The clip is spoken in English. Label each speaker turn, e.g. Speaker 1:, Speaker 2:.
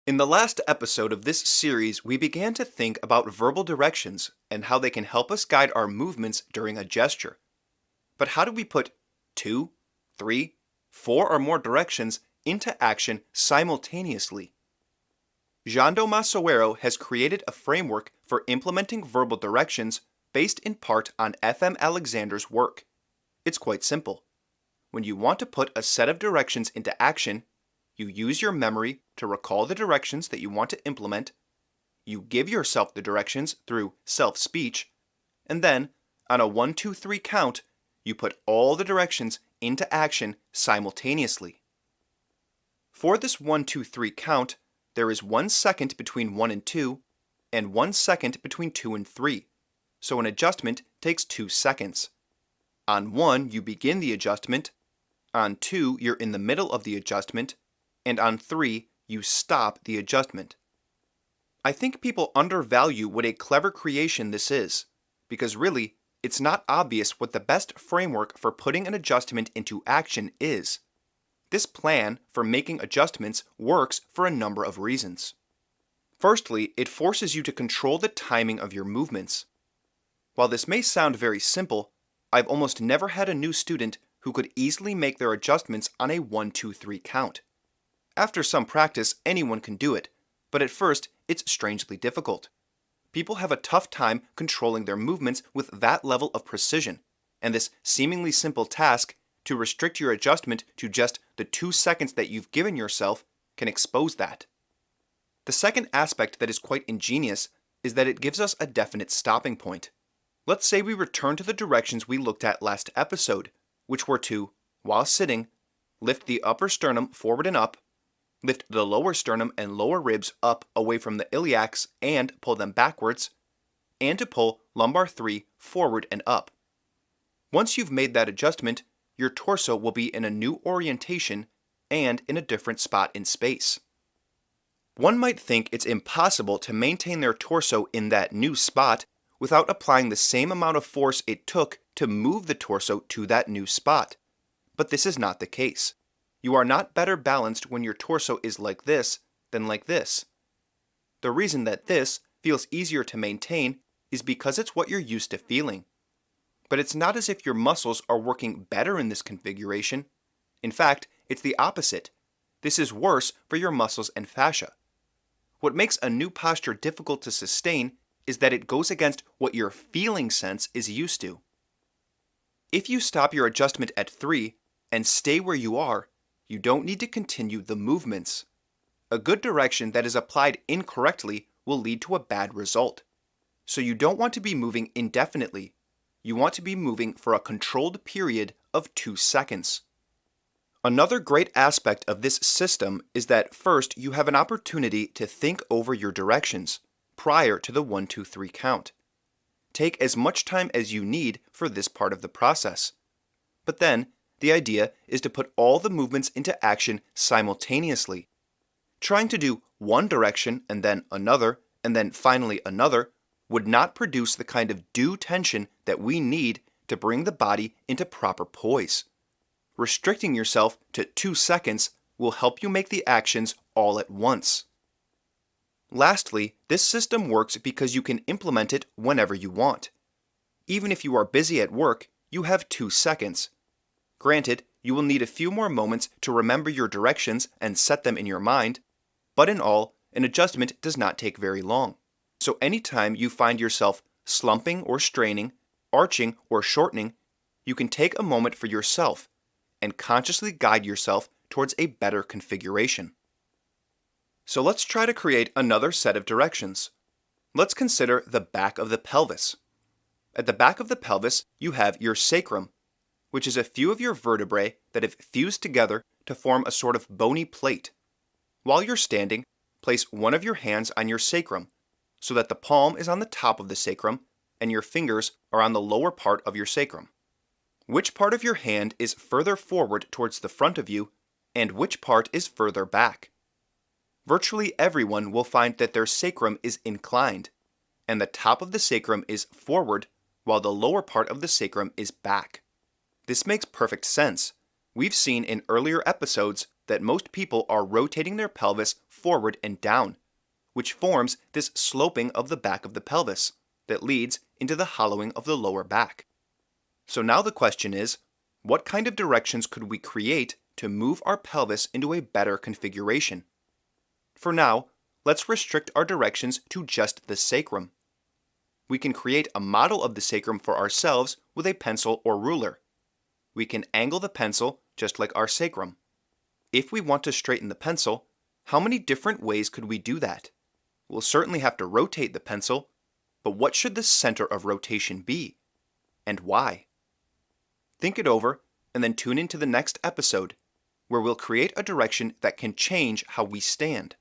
Speaker 1: In the last episode of this series, we began to think about verbal directions and how they can help us guide our movements during a gesture. But how do we put 2, 3, 4 or more directions into action simultaneously? Jando Masoero has created a framework for implementing verbal directions based in part on F.M. Alexander's work. It's quite simple. When you want to put a set of directions into action, you use your memory to recall the directions that you want to implement, you give yourself the directions through self-speech, and then, on a 1, 2, 3 count, you put all the directions into action simultaneously. For this 1, 2, 3 count, there is 1 second between 1 and 2, and 1 second between 2 and 3, so an adjustment takes 2 seconds. On 1, you begin the adjustment, on 2, you're in the middle of the adjustment, and on 3, you stop the adjustment. I think people undervalue what a clever creation this is, because really, it's not obvious what the best framework for putting an adjustment into action is. This plan for making adjustments works for a number of reasons. Firstly, it forces you to control the timing of your movements. While this may sound very simple, I've almost never had a new student who could easily make their adjustments on a 1, 2, 3 count. After some practice, anyone can do it, but at first, it's strangely difficult. People have a tough time controlling their movements with that level of precision, and this seemingly simple task to restrict your adjustment to just the 2 seconds that you've given yourself can expose that. The second aspect that is quite ingenious is that it gives us a definite stopping point. Let's say we return to the directions we looked at last episode, which were to, while sitting, lift the upper sternum forward and up, lift the lower sternum and lower ribs up away from the iliacs and pull them backwards, and to pull lumbar 3 forward and up. Once you've made that adjustment, your torso will be in a new orientation and in a different spot in space. One might think it's impossible to maintain their torso in that new spot without applying the same amount of force it took to move the torso to that new spot. But this is not the case. You are not better balanced when your torso is like this than like this. The reason that this feels easier to maintain is because it's what you're used to feeling. But it's not as if your muscles are working better in this configuration. In fact, it's the opposite. This is worse for your muscles and fascia. What makes a new posture difficult to sustain is that it goes against what your feeling sense is used to. If you stop your adjustment at 3 and stay where you are, you don't need to continue the movements. A good direction that is applied incorrectly will lead to a bad result. So you don't want to be moving indefinitely. You want to be moving for a controlled period of 2 seconds. Another great aspect of this system is that first you have an opportunity to think over your directions prior to the 1, 2, 3 count. Take as much time as you need for this part of the process. But then, the idea is to put all the movements into action simultaneously. Trying to do one direction and then finally another would not produce the kind of due tension that we need to bring the body into proper poise. Restricting yourself to 2 seconds will help you make the actions all at once. Lastly, this system works because you can implement it whenever you want. Even if you are busy at work, you have 2 seconds. Granted, you will need a few more moments to remember your directions and set them in your mind, but in all, an adjustment does not take very long. So anytime you find yourself slumping or straining, arching or shortening, you can take a moment for yourself and consciously guide yourself towards a better configuration. So let's try to create another set of directions. Let's consider the back of the pelvis. At the back of the pelvis, you have your sacrum, which is a few of your vertebrae that have fused together to form a sort of bony plate. While you're standing, place one of your hands on your sacrum, so that the palm is on the top of the sacrum and your fingers are on the lower part of your sacrum. Which part of your hand is further forward towards the front of you, and which part is further back? Virtually everyone will find that their sacrum is inclined, and the top of the sacrum is forward, while the lower part of the sacrum is back. This makes perfect sense. We've seen in earlier episodes that most people are rotating their pelvis forward and down, which forms this sloping of the back of the pelvis that leads into the hollowing of the lower back. So now the question is, what kind of directions could we create to move our pelvis into a better configuration? For now, let's restrict our directions to just the sacrum. We can create a model of the sacrum for ourselves with a pencil or ruler. We can angle the pencil just like our sacrum. If we want to straighten the pencil, how many different ways could we do that? We'll certainly have to rotate the pencil, but what should the center of rotation be? And why? Think it over and then tune into the next episode, where we'll create a direction that can change how we stand.